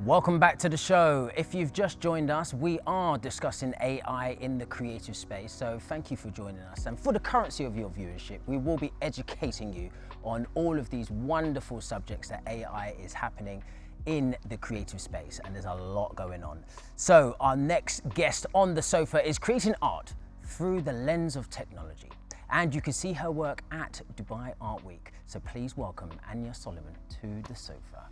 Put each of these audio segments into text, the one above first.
Welcome back to the show. If you've just joined us, we are discussing AI in the creative space, so thank you for joining us. And for the currency of your viewership, we will be educating you on all of these wonderful subjects that AI is happening in the creative space, and there's a lot going on. So our next guest on the sofa is creating art through the lens of technology. And you can see her work at Dubai Art Week. So please welcome Anya Solomon to the sofa.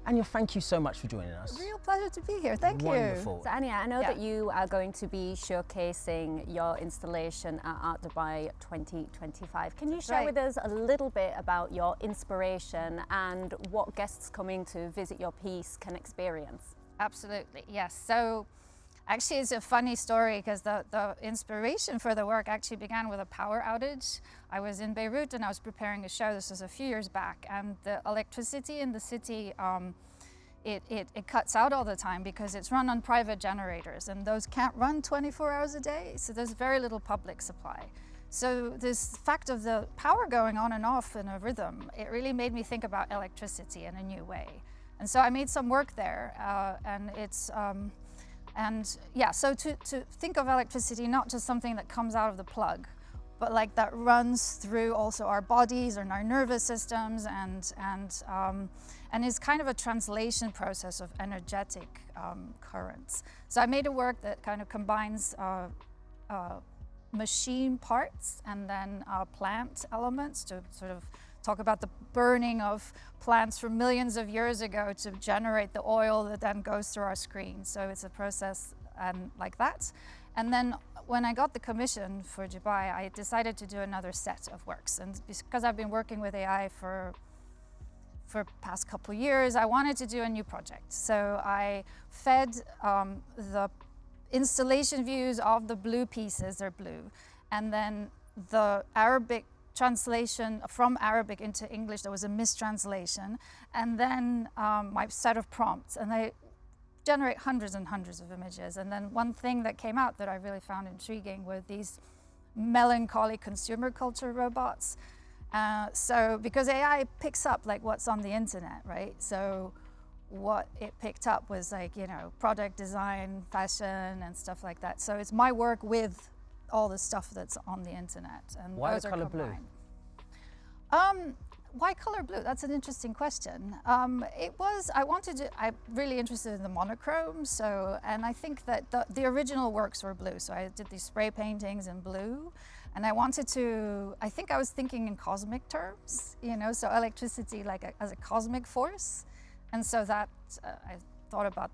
Anya, thank you so much for joining us. Real pleasure to be here. Thank you. Wonderful. So Anya, I know that you are going to be showcasing your installation at Art Dubai 2025. Can you share with us a little bit about your inspiration and what guests coming to visit your piece can experience? Absolutely, yes. So actually it's a funny story because the inspiration for the work actually began with a power outage. I was in Beirut and I was preparing a show. This was a few years back, and the electricity in the city it cuts out all the time because it's run on private generators, and those can't run 24 hours a day, so there's very little public supply. So this fact of the power going on and off in a rhythm, it really made me think about electricity in a new way. And so I made some work there, and it's so to think of electricity not just something that comes out of the plug, but like that runs through also our bodies and our nervous systems, and is kind of a translation process of energetic currents. So I made a work that kind of combines machine parts and then plant elements to sort of talk about the burning of plants from millions of years ago to generate the oil that then goes through our screen. So it's a process like that. And then when I got the commission for Dubai, I decided to do another set of works. And because I've been working with AI for past couple years, I wanted to do a new project. So I fed the installation views of the blue pieces, they're blue, and then the Arabic translation from Arabic into English, there was a mistranslation, and then my set of prompts, and they generate hundreds and hundreds of images. And then one thing that came out that I really found intriguing were these melancholy consumer culture robots. So because AI picks up like what's on the internet, right? So what it picked up was like, you know, product design, fashion, and stuff like that. So it's my work with all the stuff that's on the internet. And why the color blue? Why color blue? That's an interesting question. I'm really interested in the monochrome. So, and I think that the original works were blue. So I did these spray paintings in blue, and I was thinking in cosmic terms, you know, so electricity as a cosmic force. And so that I thought about,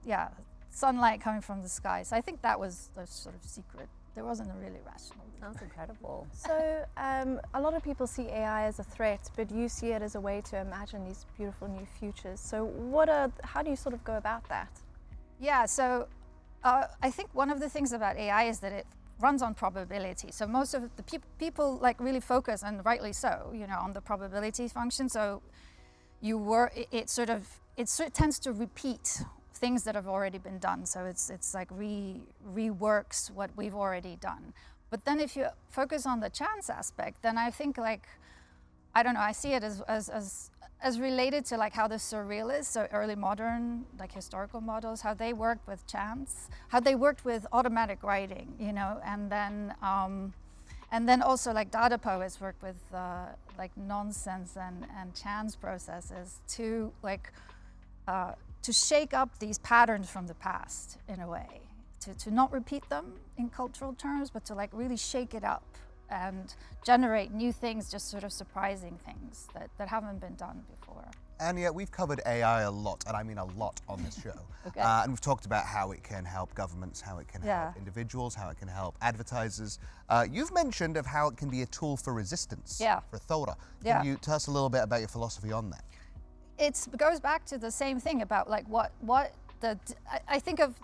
sunlight coming from the sky. So I think that was the sort of secret. There wasn't a really rational. That's incredible. So a lot of people see AI as a threat, but you see it as a way to imagine these beautiful new futures. So how do you sort of go about that? Yeah, so I think one of the things about AI is that it runs on probability. So most of the people like really focus, and rightly so, you know, on the probability function. So it tends to repeat things that have already been done. So it's like reworks what we've already done. But then if you focus on the chance aspect, then I think I see it as related to like how the surrealists, so early modern, like historical models, how they worked with chance, how they worked with automatic writing, you know, and then also like data poets work with like nonsense and chance processes to shake up these patterns from the past in a way, to not repeat them in cultural terms, but to like really shake it up and generate new things, just sort of surprising things that haven't been done before. And yet we've covered AI a lot, and I mean a lot on this show. Okay. And we've talked about how it can help governments, how it can help individuals, how it can help advertisers. You've mentioned of how it can be a tool for resistance, for Thora. Can you tell us a little bit about your philosophy on that? It goes back to the same thing about like I think of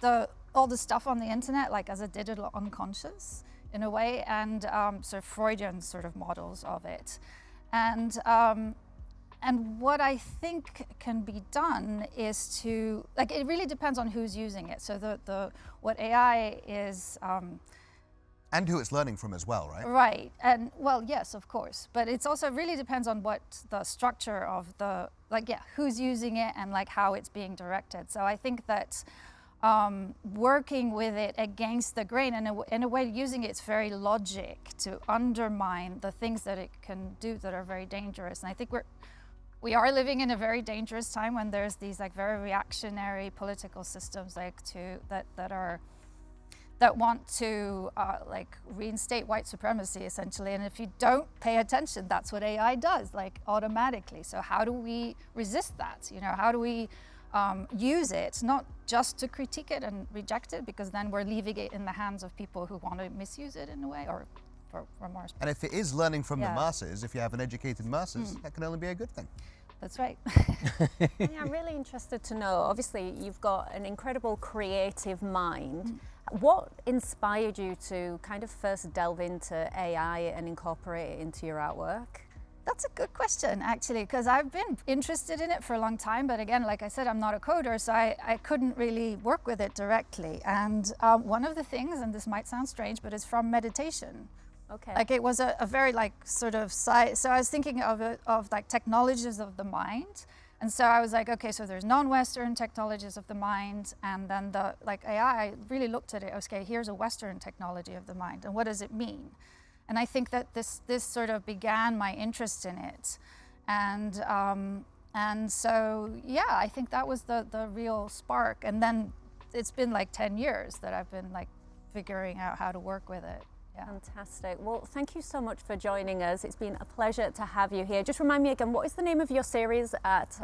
all the stuff on the internet like as a digital unconscious in a way, and sort of Freudian sort of models of it, and what I think can be done is to it really depends on who's using it. So what AI is And who it's learning from as well, right? Right, and well, yes, of course, but it's also really depends on what the structure of the, like, yeah, who's using it and like how it's being directed. So I think that working with it against the grain and in a way using its very logic to undermine the things that it can do that are very dangerous. And I think we are living in a very dangerous time when there's these like very reactionary political systems like that want to like reinstate white supremacy essentially, and if you don't pay attention, that's what AI does, like automatically. So how do we resist that? You know, how do we use it, not just to critique it and reject it, because then we're leaving it in the hands of people who want to misuse it in a way, or for more. And if it is learning from the masses, if you have an educated masses, that can only be a good thing. That's right. Yeah, I'm really interested to know, obviously you've got an incredible creative mind. What inspired you to kind of first delve into AI and incorporate it into your artwork? That's a good question, actually, because I've been interested in it for a long time. But again, like I said, I'm not a coder, so I couldn't really work with it directly. And one of the things, and this might sound strange, but it's from meditation. Okay. Like it was a very like sort of so I was thinking of it of like technologies of the mind. And so I was like, okay, so there's non-Western technologies of the mind, and then the like AI, I really looked at it, okay, here's a Western technology of the mind, and what does it mean? And I think that this sort of began my interest in it. And so, yeah, I think that was the real spark. And then it's been like 10 years that I've been like figuring out how to work with it. Yeah. Fantastic. Well, thank you so much for joining us. It's been a pleasure to have you here. Just remind me again, what is the name of your series at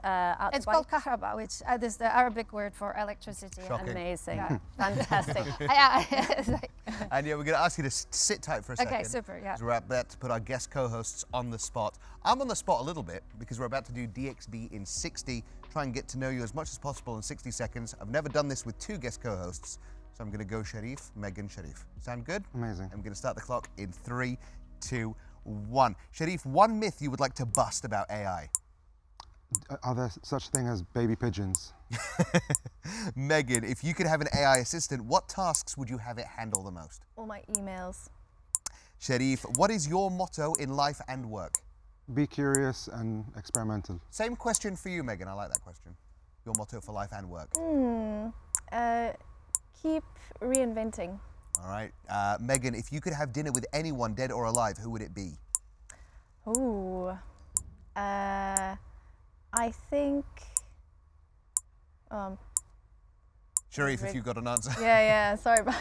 It's called Kahraba, which is the Arabic word for electricity. Shocking. Amazing. Yeah. Fantastic. And yeah, we're going to ask you to sit tight for a second. Okay, super, yeah. We're about to put our guest co-hosts on the spot. I'm on the spot a little bit because we're about to do DXB in 60, try and get to know you as much as possible in 60 seconds. I've never done this with two guest co-hosts. So I'm going to go Sherif, Megan, Sherif. Sound good? Amazing. I'm going to start the clock in 3, 2, 1. Sherif, one myth you would like to bust about AI? Are there such thing as baby pigeons? Megan, if you could have an AI assistant, what tasks would you have it handle the most? All my emails. Sherif, what is your motto in life and work? Be curious and experimental. Same question for you, Megan. I like that question. Your motto for life and work. Keep reinventing. All right. Megan, if you could have dinner with anyone, dead or alive, who would it be? Ooh. I think... Sherif, if you've got an answer. Yeah, sorry about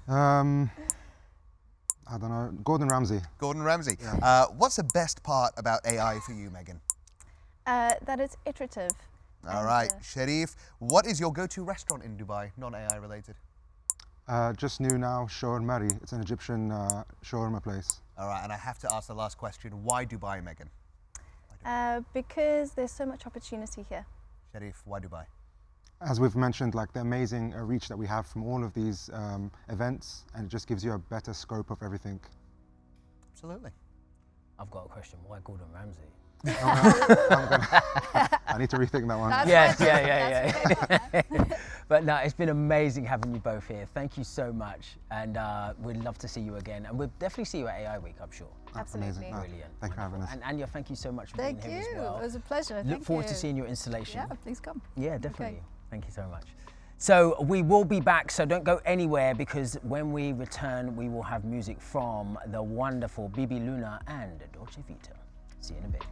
I don't know, Gordon Ramsay. Gordon Ramsay. Yeah. What's the best part about AI for you, Megan? that it's iterative. All right. Sherif, what is your go-to restaurant in Dubai, non-AI related? Just new now, Shawarma Mari. It's an Egyptian shawarma place. All right, and I have to ask the last question. Why Dubai, Megan? Because there's so much opportunity here. Sherif, why Dubai? As we've mentioned, like the amazing reach that we have from all of these events, and it just gives you a better scope of everything. Absolutely. I've got a question. Why Gordon Ramsay? I need to rethink that one. Yes, yeah. But no, it's been amazing having you both here. Thank you so much, and we'd love to see you again, and we'll definitely see you at AI Week, I'm sure. Absolutely. Amazing. No, Brilliant. thank you for having us. And Anya, thank you so much for being here as well. It was a pleasure. Look forward to seeing your installation. Yeah, please come. Yeah, definitely. Okay. Thank you so much. So we will be back, so don't go anywhere, because when we return, we will have music from the wonderful Bibi Luna and Dolce Vita. See you in a bit.